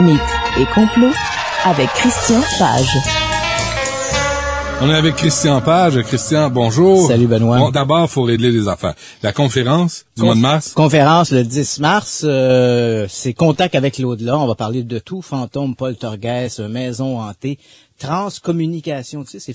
Mythes et complots avec Christian Page. On est avec Christian Page. Christian, bonjour. Salut Benoît. Bon, d'abord, faut régler les affaires. La conférence du mois de mars. Conférence le 10 mars, c'est Contact avec l'au-delà. On va parler de tout, fantômes, poltergeist, maisons hantées, transcommunication, tu sais,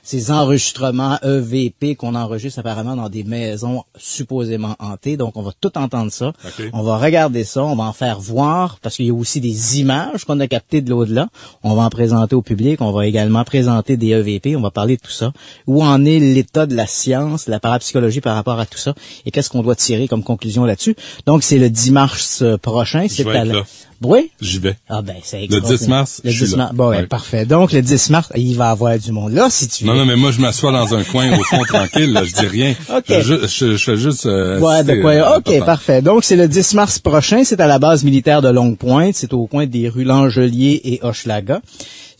ces enregistrements EVP qu'on enregistre apparemment dans des maisons supposément hantées. Donc, on va tout entendre ça. Okay. On va regarder ça, on va en faire voir, parce qu'il y a aussi des images qu'on a captées de l'au-delà. On va en présenter au public. On va également présenter des EVP. On va parler de tout ça. Où en est l'état de la science, de la parapsychologie par rapport à tout ça? Et qu'est-ce qu'on doit tirer comme conclusion là-dessus? Donc, c'est le 10 mars prochain. Je vais être là. Oui? J'y vais. Ah ben, c'est le 10 mars, le 10 mars. Bon, ouais. Parfait. Donc, le 10 mars, il va y avoir du monde là, si tu veux. Non, mais moi, je m'assois dans un coin au fond tranquille, là, je dis rien. OK. Je fais juste ouais, de quoi. OK, parfait. Donc, c'est le 10 mars prochain. C'est à la base militaire de Longue-Pointe. C'est au coin des rues Langelier et Hochelaga.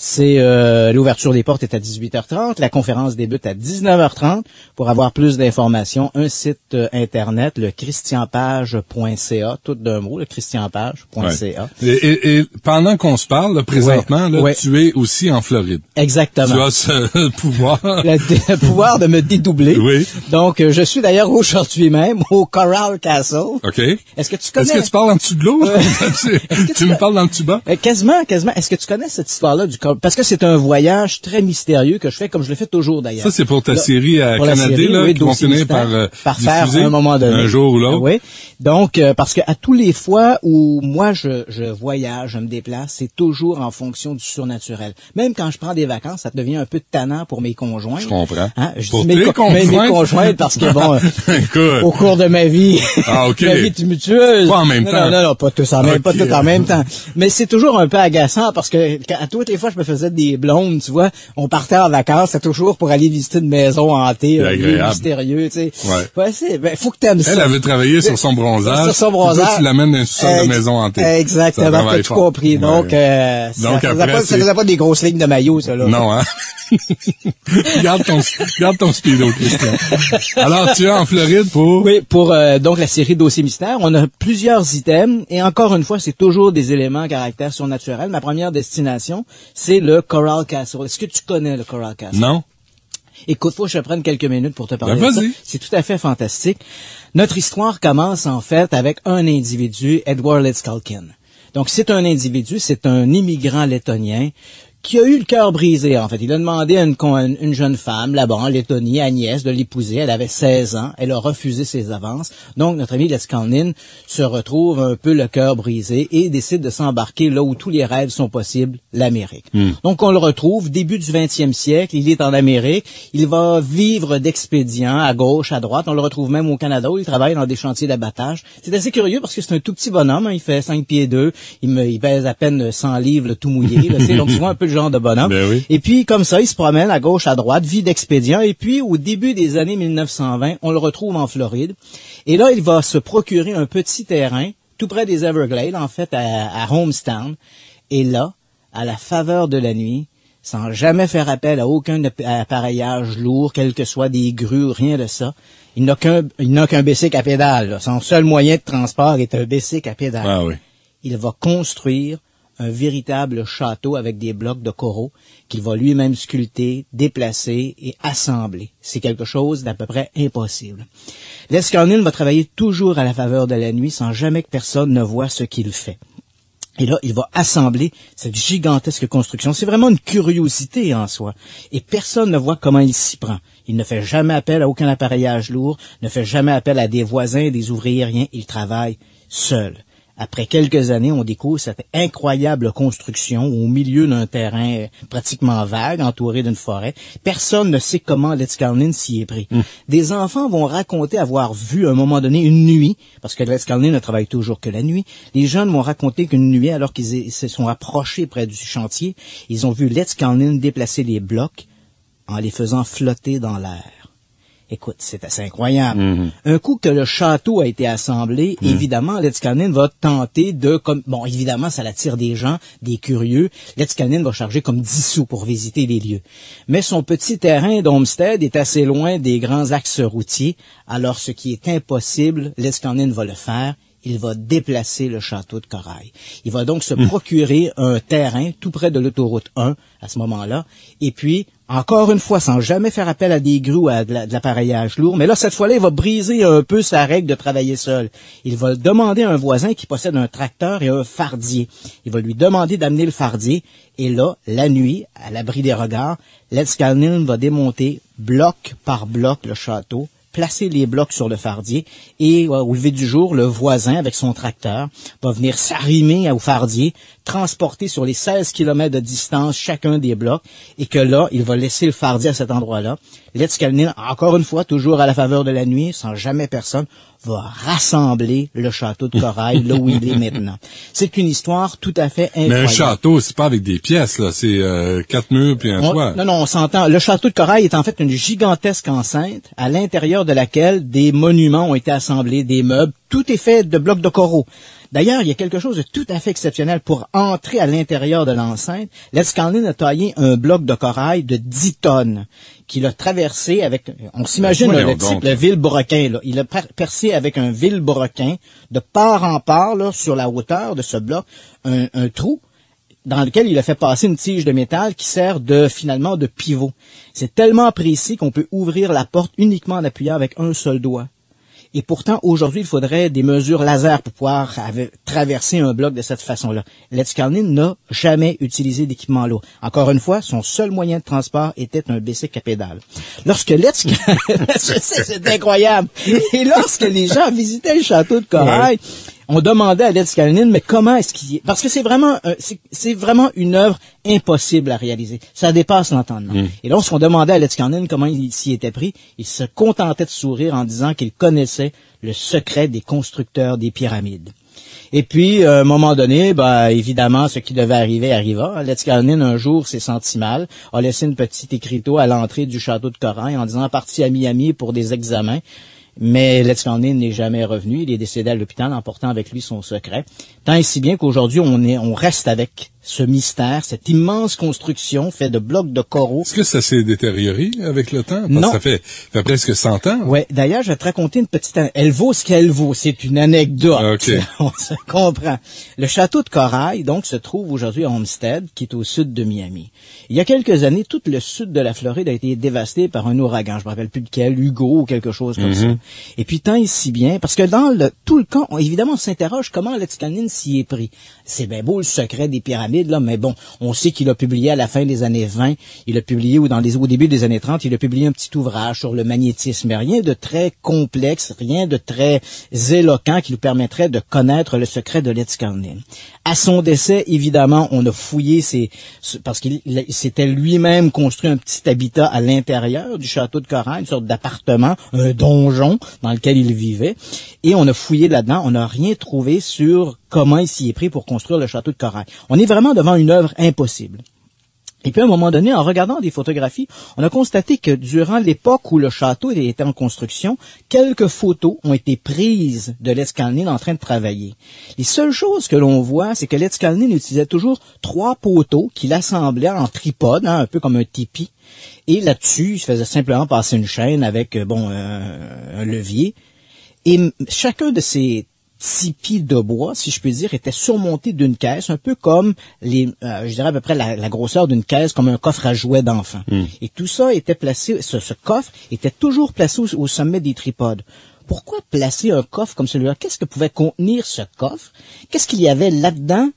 C'est l'ouverture des portes est à 18h30. La conférence débute à 19h30. Pour avoir plus d'informations, un site internet, le christianpage.ca, tout d'un mot, le christianpage.ca. Ouais. Et pendant qu'on se parle, là, présentement, tu es aussi en Floride. Exactement. Tu as ce pouvoir. Le pouvoir de me dédoubler. Oui. Donc, je suis d'ailleurs aujourd'hui même au Coral Castle. OK. Est-ce que tu connais? Est-ce que tu parles en dessous de l'eau? tu me parles dans le tuba? Quasiment. Est-ce que tu connais cette histoire-là du Coral? Parce que c'est un voyage très mystérieux que je fais comme je le fais toujours d'ailleurs. Ça, c'est pour ta série à Canada, là, qui vont finir par faire diffuser un moment donné. Un jour ou l'autre. Oui. Donc, parce que à tous les fois où moi je voyage, je me déplace, c'est toujours en fonction du surnaturel. Même quand je prends des vacances, ça devient un peu tannant pour mes conjoints. Je comprends. Hein? Je pour dis mes conjoints parce que bon, au cours de ma vie, ma vie tumultueuse. Pas en même temps. Non, pas tous en même, pas tout en même temps. Mais c'est toujours un peu agaçant parce que à toutes les fois je me faisais des blondes, tu vois, on partait en vacances, c'est toujours pour aller visiter une maison hantée, un lieu mystérieux, tu sais. Ouais, faut que t'aimes ça. Elle avait travaillé sur son bronzage. Sur son bronzage. Toi, tu l'amènes dans une sorte de maison hantée. Exactement, t'as tout compris. Donc, ça faisait pas des grosses lignes de maillot, ça, là. Non, hein? garde ton speedo, Christian. Alors, tu es en Floride pour? Oui, pour donc la série Dossier Mystère. On a plusieurs items et encore une fois, c'est toujours des éléments à caractère surnaturel. Ma première destination, c'est le Coral Castle. Est-ce que tu connais le Coral Castle? Non. Écoute, faut que je te prenne quelques minutes pour te parler de ça. C'est tout à fait fantastique. Notre histoire commence en fait avec un individu, Edward Ledskalkin. Donc c'est un individu, c'est un immigrant lettonien qui a eu le cœur brisé, en fait. Il a demandé à une jeune femme, là-bas, en Lettonie, Agnès, de l'épouser. Elle avait 16 ans. Elle a refusé ses avances. Donc, notre ami Ledskalnin se retrouve un peu le cœur brisé et décide de s'embarquer là où tous les rêves sont possibles, l'Amérique. Donc, on le retrouve début du 20e siècle. Il est en Amérique. Il va vivre d'expédients à gauche, à droite. On le retrouve même au Canada où il travaille dans des chantiers d'abattage. C'est assez curieux parce que c'est un tout petit bonhomme. Hein. Il fait 5 pieds 2. Il pèse à peine 100 livres, là, tout mouillé. Là, donc, souvent un peu genre de bonhomme. Ben oui. Et puis, comme ça, il se promène à gauche, à droite, vie d'expédient. Et puis, au début des années 1920, on le retrouve en Floride. Et là, il va se procurer un petit terrain, tout près des Everglades, en fait, à Homestown. Et là, à la faveur de la nuit, sans jamais faire appel à aucun appareillage lourd, quel que soit des grues, rien de ça, il n'a qu'un bicycle à pédale. Là. Son seul moyen de transport est un bicycle à pédale. Ah oui. Il va construire un véritable château avec des blocs de coraux qu'il va lui-même sculpter, déplacer et assembler. C'est quelque chose d'à peu près impossible. Ledskalnin va travailler toujours à la faveur de la nuit sans jamais que personne ne voit ce qu'il fait. Et là, il va assembler cette gigantesque construction. C'est vraiment une curiosité en soi. Et personne ne voit comment il s'y prend. Il ne fait jamais appel à aucun appareillage lourd, ne fait jamais appel à des voisins, des ouvriers, rien. Il travaille seul. Après quelques années, on découvre cette incroyable construction au milieu d'un terrain pratiquement vague, entouré d'une forêt. Personne ne sait comment Ledskalnin s'y est pris. Des enfants vont raconter avoir vu à un moment donné une nuit, parce que Ledskalnin ne travaille toujours que la nuit. Les jeunes vont raconter qu'une nuit, alors qu'ils se sont approchés près du chantier, ils ont vu Ledskalnin déplacer les blocs en les faisant flotter dans l'air. Écoute, c'est assez incroyable. Un coup que le château a été assemblé, évidemment, Ledskalnin va tenter de, bon, évidemment, ça l'attire des gens, des curieux. Ledskalnin va charger comme 10 sous pour visiter les lieux. Mais son petit terrain d'Homestead est assez loin des grands axes routiers, alors ce qui est impossible, Ledskalnin va le faire. il va déplacer le château de Corail. Il va donc se procurer un terrain tout près de l'autoroute 1 à ce moment-là, et puis, encore une fois, sans jamais faire appel à des grues ou à de l'appareillage lourd, mais là, cette fois-là, il va briser un peu sa règle de travailler seul. Il va demander à un voisin qui possède un tracteur et un fardier. Il va lui demander d'amener le fardier, et là, la nuit, à l'abri des regards, Ledskalnin va démonter bloc par bloc le château, placer les blocs sur le fardier et au lever du jour, le voisin avec son tracteur va venir s'arrimer au fardier, transporter sur les 16 kilomètres de distance chacun des blocs et que là, il va laisser le fardier à cet endroit-là. Ledskalnin, encore une fois, toujours à la faveur de la nuit, sans jamais personne, va rassembler le château de Corail là où il est maintenant. C'est une histoire tout à fait incroyable. Mais un château, c'est pas avec des pièces, là. C'est 4 murs puis un toit. Non, on s'entend. Le château de Corail est en fait une gigantesque enceinte à l'intérieur de laquelle des monuments ont été assemblés, des meubles. Tout est fait de blocs de coraux. D'ailleurs, il y a quelque chose de tout à fait exceptionnel. Pour entrer à l'intérieur de l'enceinte, Ledskalnin a taillé un bloc de corail de 10 tonnes qu'il a traversé avec, on s'imagine le type, le vilebrequin, là. Il a percé avec un vilebrequin de part en part, là, sur la hauteur de ce bloc, un trou dans lequel il a fait passer une tige de métal qui sert finalement de pivot. C'est tellement précis qu'on peut ouvrir la porte uniquement en appuyant avec un seul doigt. Et pourtant, aujourd'hui, il faudrait des mesures laser pour pouvoir traverser un bloc de cette façon-là. Ledskalnin n'a jamais utilisé d'équipement lourd. Encore une fois, son seul moyen de transport était un bicycle à pédale. Lorsque Ledskalnin... je sais, c'est incroyable! Et lorsque les gens visitaient le château de Corail, on demandait à Ledskalnin, mais comment est-ce qu'il est? Parce que c'est vraiment une œuvre impossible à réaliser. Ça dépasse l'entendement. Et lorsqu'on demandait à Ledskalnin comment il s'y était pris, il se contentait de sourire en disant qu'il connaissait le secret des constructeurs des pyramides. Et puis, à un moment donné, évidemment, ce qui devait arriver arriva. Ledskalnin, un jour, s'est senti mal, a laissé une petite écriteau à l'entrée du château de Corail en disant « parti à Miami pour des examens ». Mais Ledskalnin n'est jamais revenu. Il est décédé à l'hôpital, emportant avec lui son secret. Tant et si bien qu'aujourd'hui, on reste avec ce mystère, cette immense construction faite de blocs de coraux. Est-ce que ça s'est détérioré avec le temps? Parce non. Que ça fait presque 100 ans. Ouais. D'ailleurs, je vais te raconter une petite... Elle vaut ce qu'elle vaut. C'est une anecdote. Okay. On se comprend. Le château de Corail, donc, se trouve aujourd'hui à Homestead, qui est au sud de Miami. Il y a quelques années, tout le sud de la Floride a été dévasté par un ouragan. Je me rappelle plus de quel, Hugo ou quelque chose comme ça. Et puis, tant et si bien, parce que dans tout le camp, évidemment, on s'interroge comment Ledskalnin s'y est pris. C'est bien beau le secret des pyramides, là, mais bon, on sait qu'il a publié à la fin des années 20, il a publié, au début des années 30, il a publié un petit ouvrage sur le magnétisme, mais rien de très complexe, rien de très éloquent qui nous permettrait de connaître le secret de Ledskalnin. À son décès, évidemment, on a fouillé parce qu'il s'était lui-même construit un petit habitat à l'intérieur du château de Corail, une sorte d'appartement, un donjon dans lequel il vivait, et on a fouillé là-dedans, on n'a rien trouvé sur comment il s'y est pris pour construire le château de Corail. On est vraiment devant une œuvre impossible. Et puis, à un moment donné, en regardant des photographies, on a constaté que durant l'époque où le château était en construction, quelques photos ont été prises de Ledskalnin en train de travailler. Les seules choses que l'on voit, c'est que Ledskalnin utilisait toujours 3 poteaux qu'il assemblait en tripode, un peu comme un tipi. Et là-dessus, il faisait simplement passer une chaîne avec, un levier. Et chacun de ces tipis de bois, si je peux dire, était surmonté d'une caisse, un peu comme je dirais à peu près la grosseur d'une caisse, comme un coffre à jouets d'enfant. Et tout ça était placé, ce coffre était toujours placé au sommet des tripodes. Pourquoi placer un coffre comme celui-là? Qu'est-ce que pouvait contenir ce coffre? Qu'est-ce qu'il y avait là-dedans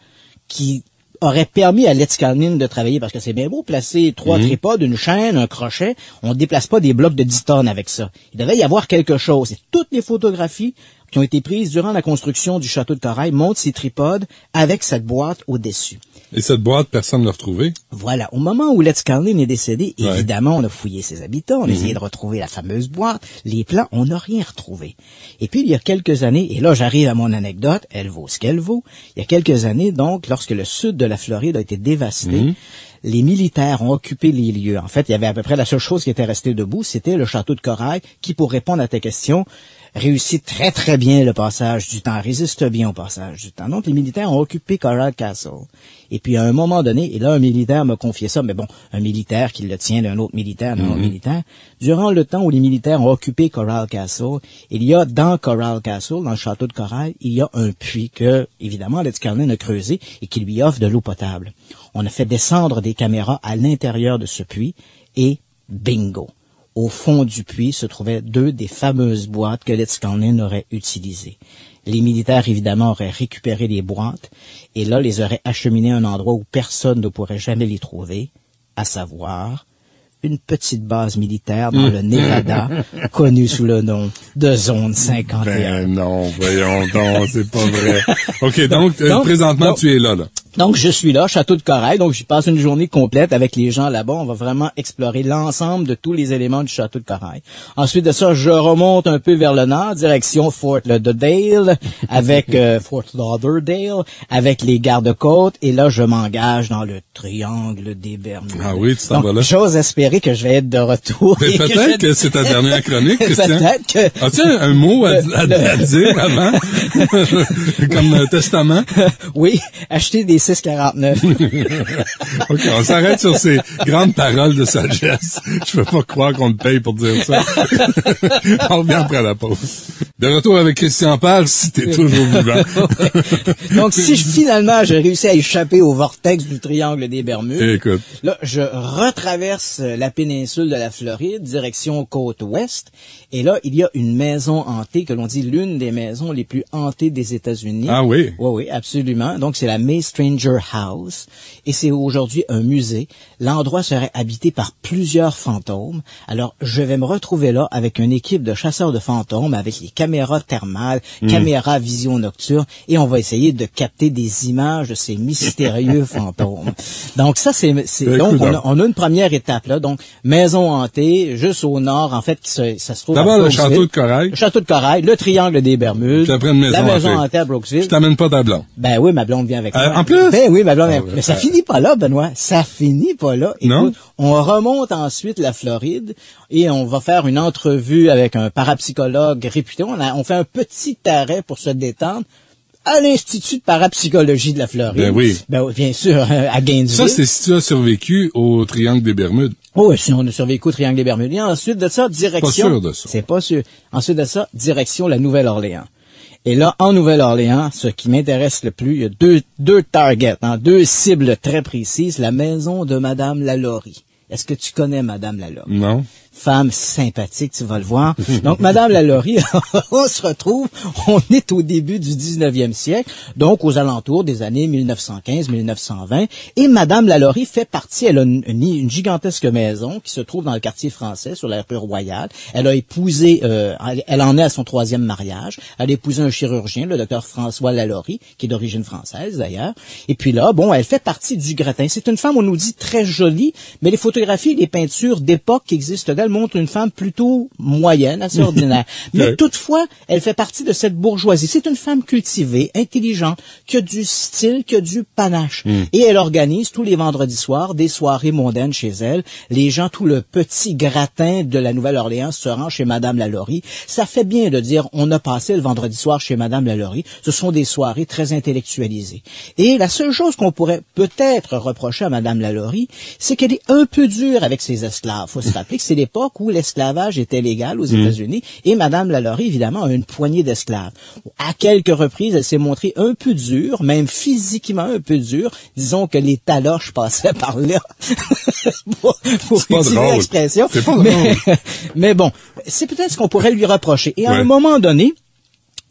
qui aurait permis à Ledskalnin de travailler? Parce que c'est bien beau placer 3 tripodes, une chaîne, un crochet. On ne déplace pas des blocs de 10 tonnes avec ça. Il devait y avoir quelque chose. Et toutes les photographies qui ont été prises durant la construction du château de Corail montrent ces tripodes avec cette boîte au-dessus. Et cette boîte, personne ne l'a retrouvée? Voilà. Au moment où Ledskalnin est décédé, évidemment, on a fouillé ses habitants, on a essayé de retrouver la fameuse boîte, les plans, on n'a rien retrouvé. Et puis, il y a quelques années, et là, j'arrive à mon anecdote, elle vaut ce qu'elle vaut. Il y a quelques années, donc, lorsque le sud de la Floride a été dévasté, les militaires ont occupé les lieux. En fait, il y avait à peu près la seule chose qui était restée debout, c'était le château de Corail, qui, pour répondre à ta question, réussit très très bien le passage du temps, résiste bien au passage du temps. Donc les militaires ont occupé Coral Castle. Et puis à un moment donné, et là un militaire m'a confié ça, mais bon, un militaire qui le tient d'un autre militaire, durant le temps où les militaires ont occupé Coral Castle, il y a dans Coral Castle, dans le château de Coral, il y a un puits que, évidemment, Letzikarnen a creusé et qui lui offre de l'eau potable. On a fait descendre des caméras à l'intérieur de ce puits et bingo! Au fond du puits se trouvaient 2 des fameuses boîtes que Letzikarnen aurait utilisées. Les militaires, évidemment, auraient récupéré les boîtes et là, les auraient acheminées à un endroit où personne ne pourrait jamais les trouver, à savoir une petite base militaire dans le Nevada, connue sous le nom de Zone 51. Ben non, voyons donc, c'est pas vrai. OK, donc présentement, tu es là. Donc, je suis là, Château de Corail, donc je passe une journée complète avec les gens là-bas. On va vraiment explorer l'ensemble de tous les éléments du Château de Corail. Ensuite de ça, je remonte un peu vers le nord, direction Fort Lauderdale, avec Fort Lauderdale, avec les gardes-côtes, et là, je m'engage dans le triangle des Bermudes. Ah oui, tu t'en vas là. J'ose espérer que je vais être de retour. Mais peut-être que c'est ta dernière chronique, Christian. Peut-être que... As-tu un mot à dire avant? Comme un testament? Oui, acheter des 6,49. OK, on s'arrête sur ces grandes paroles de sagesse. Je peux pas croire qu'on te paye pour dire ça. On revient après la pause. De retour avec Christian Page, si t'es toujours vivant. Donc, si finalement j'ai réussi à échapper au vortex du triangle des Bermudes, écoute, là, je retraverse la péninsule de la Floride, direction côte ouest, et là, il y a une maison hantée, que l'on dit l'une des maisons les plus hantées des États-Unis. Ah oui? Oui, absolument. Donc, c'est la May Stranger House, et c'est aujourd'hui un musée. L'endroit serait habité par plusieurs fantômes. Alors, je vais me retrouver là avec une équipe de chasseurs de fantômes, avec les caméras thermales, caméras vision nocturne, et on va essayer de capter des images de ces mystérieux fantômes. Donc, ça, donc, on a une première étape, là. Donc, maison hantée, juste au nord, en fait, ça se trouve d'abord le château de Corail. Le château de Corail, le triangle des Bermudes. Puis après une maison la maison hantée. hantée à Brooksville. Je t'amène pas ta blonde. Ben oui, ma blonde vient avec moi. En plus? Ben oui, ma blonde vient. Mais ça finit pas là, Benoît. Ça finit pas là. Écoute, non? On remonte ensuite la Floride et on va faire une entrevue avec un parapsychologue réputé. On fait un petit arrêt pour se détendre à l'Institut de parapsychologie de la Floride. Ben oui. Ben oui, bien sûr, à Gainesville. Ça, c'est si tu as survécu au triangle des Bermudes. Oh, si on a survécu au triangle des Bermudes. Et ensuite de ça, direction... Pas sûr de ça. C'est pas sûr. Ensuite de ça, direction la Nouvelle-Orléans. Et là, en Nouvelle-Orléans, ce qui m'intéresse le plus, il y a deux targets, deux cibles très précises. La maison de Madame Lalaurie. Est-ce que tu connais Madame Lalaurie? Non. Femme sympathique, tu vas le voir. Donc, Madame Lalaurie, on se retrouve, on est au début du 19e siècle, donc aux alentours des années 1915-1920, et Madame Lalaurie fait partie, elle a une gigantesque maison qui se trouve dans le quartier français, sur la rue Royale. Elle a épousé, elle en est à son 3e mariage, elle a épousé un chirurgien, le docteur François Lalaurie, qui est d'origine française d'ailleurs, et puis là, bon, elle fait partie du gratin. C'est une femme, on nous dit, très jolie, mais les photographies et les peintures d'époque qui existent d'elle montrent une femme plutôt moyenne, assez ordinaire. Mais toutefois, elle fait partie de cette bourgeoisie. C'est une femme cultivée, intelligente, qui a du style, qui a du panache. Et elle organise tous les vendredis soirs des soirées mondaines chez elle. Les gens, tout le petit gratin de la Nouvelle-Orléans se rend chez Madame Lalaurie. Ça fait bien de dire, on a passé le vendredi soir chez Madame Lalaurie. Ce sont des soirées très intellectualisées. Et la seule chose qu'on pourrait peut-être reprocher à Madame Lalaurie, c'est qu'elle est un peu dure avec ses esclaves. Faut se rappeler que c'est l'époque où l'esclavage était légal aux États-Unis, et Madame Lalaurie, évidemment, a une poignée d'esclaves. À quelques reprises, elle s'est montrée un peu dure, même physiquement un peu dure. Disons que les taloches passaient par là. pour utiliser l'expression. C'est pas drôle. Mais bon, c'est peut-être ce qu'on pourrait lui reprocher. Et à un moment donné,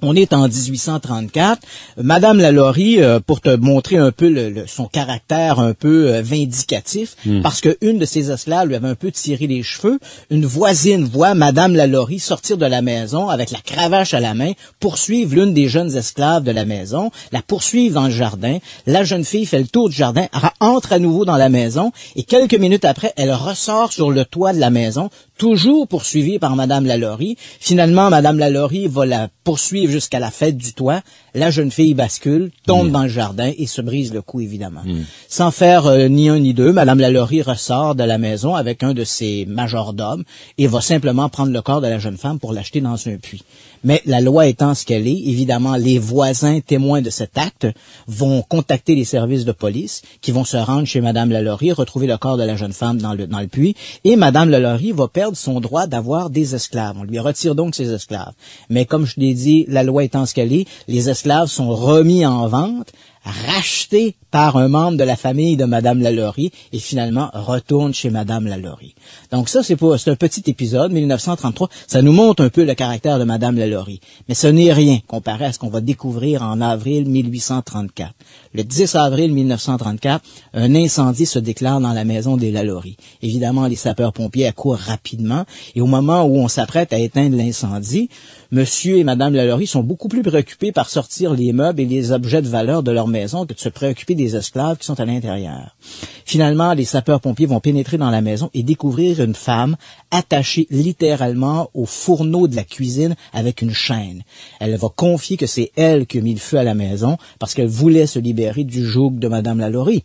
on est en 1834. Madame Lalaurie, pour te montrer un peu son caractère un peu vindicatif, parce que une de ses esclaves lui avait un peu tiré les cheveux, une voisine voit Madame Lalaurie sortir de la maison avec la cravache à la main, poursuivre l'une des jeunes esclaves de la maison, la poursuivre dans le jardin. La jeune fille fait le tour du jardin, entre à nouveau dans la maison, et quelques minutes après, elle ressort sur le toit de la maison, toujours poursuivie par Madame Lalaurie. Finalement, Madame Lalaurie va la poursuivre jusqu'à la fête du toit. La jeune fille bascule, tombe dans le jardin et se brise le cou, évidemment. Sans faire ni un ni deux, Madame Lalaurie ressort de la maison avec un de ses majordomes et va simplement prendre le corps de la jeune femme pour l'acheter dans un puits. Mais la loi étant ce qu'elle est, évidemment, les voisins témoins de cet acte vont contacter les services de police qui vont se rendre chez Madame Lalaurie, retrouver le corps de la jeune femme dans le puits, et Madame Lalaurie va perdre son droit d'avoir des esclaves. On lui retire donc ses esclaves. Mais comme je l'ai dit, la loi étant ce qu'elle est, les esclaves sont remis en vente, rachetés par un membre de la famille de Madame Lalaurie et finalement retourne chez Madame Lalaurie. Donc ça, c'est un petit épisode, 1933. Ça nous montre un peu le caractère de Madame Lalaurie. Mais ce n'est rien comparé à ce qu'on va découvrir en avril 1834. Le 10 avril 1934, un incendie se déclare dans la maison des Lalaurie. Évidemment, les sapeurs-pompiers accourent rapidement et au moment où on s'apprête à éteindre l'incendie, Monsieur et Madame Lalaurie sont beaucoup plus préoccupés par sortir les meubles et les objets de valeur de leur maison que de se préoccuper des esclaves qui sont à l'intérieur. Finalement, les sapeurs-pompiers vont pénétrer dans la maison et découvrir une femme attachée littéralement au fourneau de la cuisine avec une chaîne. Elle va confier que c'est elle qui a mis le feu à la maison parce qu'elle voulait se libérer du joug de Madame Lalaurie.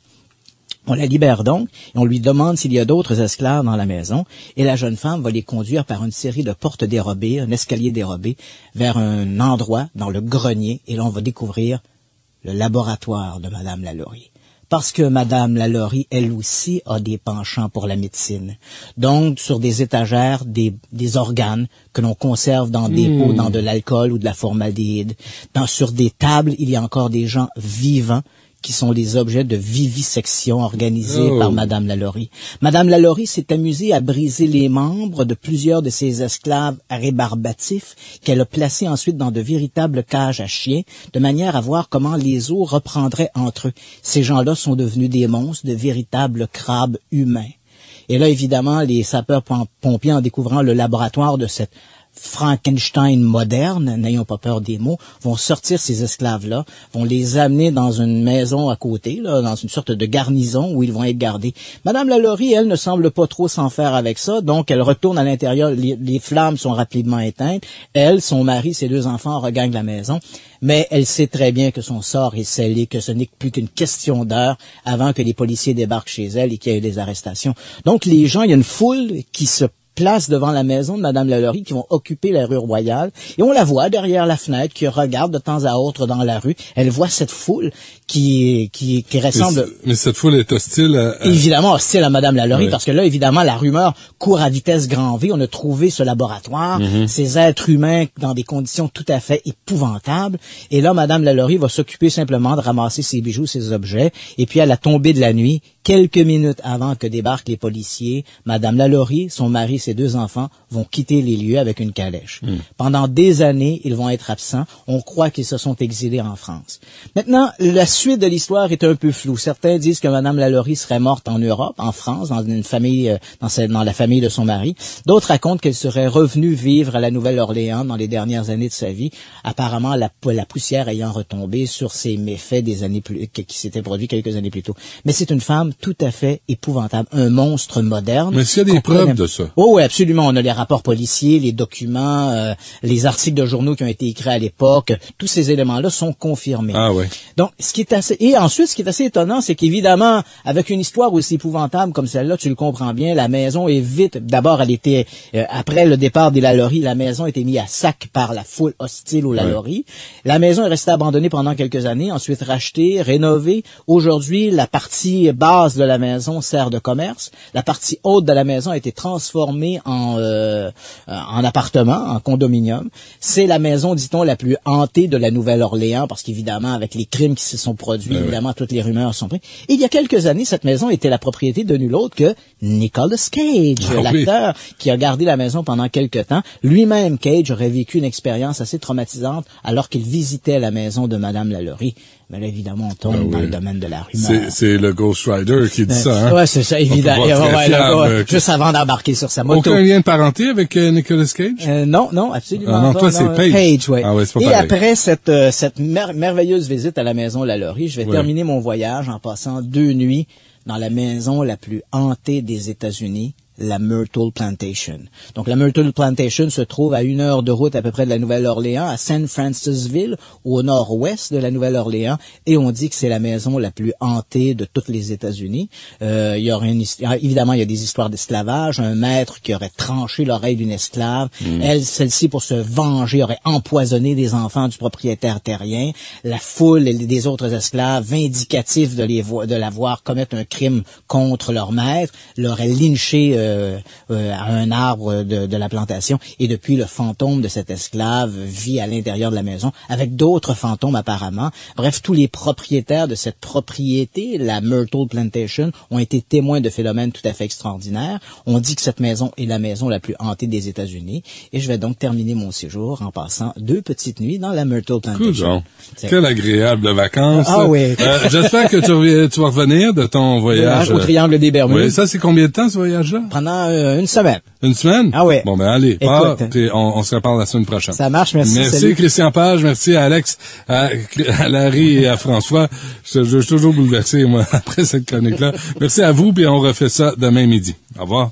On la libère donc et on lui demande s'il y a d'autres esclaves dans la maison et la jeune femme va les conduire par une série de portes dérobées, un escalier dérobé, vers un endroit dans le grenier et là on va découvrir le laboratoire de Madame Lalaurie. Parce que Madame Lalaurie, elle aussi, a des penchants pour la médecine. Donc, sur des étagères, des organes que l'on conserve dans des pots, dans de l'alcool ou de la formaldéhyde. Sur des tables, il y a encore des gens vivants qui sont les objets de vivisection organisés par Madame Lalaurie. Madame Lalaurie s'est amusée à briser les membres de plusieurs de ses esclaves rébarbatifs qu'elle a placés ensuite dans de véritables cages à chiens, de manière à voir comment les os reprendraient entre eux. Ces gens-là sont devenus des monstres, de véritables crabes humains. Et là, évidemment, les sapeurs-pompiers, en découvrant le laboratoire de cette Frankenstein moderne, n'ayons pas peur des mots, vont sortir ces esclaves-là, vont les amener dans une maison à côté, là, dans une sorte de garnison où ils vont être gardés. Madame Lalaurie, elle, ne semble pas trop s'en faire avec ça, donc elle retourne à l'intérieur, les flammes sont rapidement éteintes, elle, son mari, ses 2 enfants regagnent la maison, mais elle sait très bien que son sort est scellé, que ce n'est plus qu'une question d'heure avant que les policiers débarquent chez elle et qu'il y ait des arrestations. Donc les gens, il y a une foule qui se place devant la maison de Madame Lalaurie qui vont occuper la rue Royale et on la voit derrière la fenêtre qui regarde de temps à autre dans la rue. Elle voit cette foule qui ressemble... Mais cette foule est hostile Évidemment hostile à Madame Lalaurie parce que là, évidemment, la rumeur court à vitesse grand V. On a trouvé ce laboratoire, ces êtres humains dans des conditions tout à fait épouvantables. Et là, Madame Lalaurie va s'occuper simplement de ramasser ses bijoux, ses objets. Et puis, à la tombée de la nuit, quelques minutes avant que débarquent les policiers, Madame Lalaurie, son mari, ses 2 enfants vont quitter les lieux avec une calèche. Pendant des années, ils vont être absents. On croit qu'ils se sont exilés en France. Maintenant, la suite de l'histoire est un peu floue. Certains disent que Madame Lalaurie serait morte en Europe, en France, dans une famille, dans la famille de son mari. D'autres racontent qu'elle serait revenue vivre à la Nouvelle-Orléans dans les dernières années de sa vie, apparemment la poussière ayant retombé sur ses méfaits des années qui s'étaient produits quelques années plus tôt. Mais c'est une femme tout à fait épouvantable, un monstre moderne. Mais s'il y a des preuves de ça? Oh, oui, absolument. On a les rapports policiers, les documents, les articles de journaux qui ont été écrits à l'époque. Tous ces éléments-là sont confirmés. Ah ouais. Donc, et ensuite, ce qui est assez étonnant, c'est qu'évidemment, avec une histoire aussi épouvantable comme celle-là, tu le comprends bien, la maison est vite, d'abord, elle était, après le départ des Lalaurie, la maison était mise à sac par la foule hostile aux Lalaurie. Ouais. La maison est restée abandonnée pendant quelques années, ensuite rachetée, rénovée. Aujourd'hui, la partie basse de la maison sert de commerce. La partie haute de la maison a été transformée en appartement, en condominium. C'est la maison, dit-on, la plus hantée de la Nouvelle-Orléans, parce qu'évidemment, avec les crimes qui se sont produits, évidemment, toutes les rumeurs sont prises. Et il y a quelques années, cette maison était la propriété de nul autre que Nicolas Cage, l'acteur qui a gardé la maison pendant quelques temps. Lui-même, Cage, aurait vécu une expérience assez traumatisante alors qu'il visitait la maison de Madame Lalaurie. Mais là, évidemment, on tombe dans le domaine de la rumeur. C'est le Ghost Rider qui dit ça, hein? Ouais, c'est ça, évidemment. Juste avant d'embarquer sur sa moto. Aucun lien de parenté avec Nicolas Cage? Non, absolument. Non, toi, c'est Page. Page, ouais. Ah ouais, c'est pas Et pareil. après cette merveilleuse visite à la maison Lalaurie, je vais terminer mon voyage en passant 2 nuits dans la maison la plus hantée des États-Unis, la Myrtle Plantation. Donc, la Myrtle Plantation se trouve à 1 heure de route à peu près de la Nouvelle-Orléans, à San Francisville, au nord-ouest de la Nouvelle-Orléans, et on dit que c'est la maison la plus hantée de toutes les États-Unis. Il y aurait évidemment, il y a des histoires d'esclavage, un maître qui aurait tranché l'oreille d'une esclave, celle-ci, pour se venger, aurait empoisonné des enfants du propriétaire terrien, la foule et des autres esclaves, vindicatifs de la voir commettre un crime contre leur maître, l'aurait lynché à un arbre de la plantation, et depuis, le fantôme de cet esclave vit à l'intérieur de la maison, avec d'autres fantômes apparemment. Bref, tous les propriétaires de cette propriété, la Myrtle Plantation, ont été témoins de phénomènes tout à fait extraordinaires. On dit que cette maison est la maison la plus hantée des États-Unis, et je vais donc terminer mon séjour en passant 2 petites nuits dans la Myrtle Plantation. Quelle agréable vacances. Ah oui. J'espère que tu vas revenir de ton voyage. Au Triangle des Bermudes. Oui, ça, c'est combien de temps, ce voyage-là? Pendant 1 semaine. Une semaine? Ah oui. Bon, ben allez, Écoute, puis on se reparle la semaine prochaine. Ça marche, merci. Merci, salut. Christian Page, merci à Alex, à Larry et à François. Je suis toujours bouleversé, moi, après cette chronique-là. Merci à vous, puis on refait ça demain midi. Au revoir.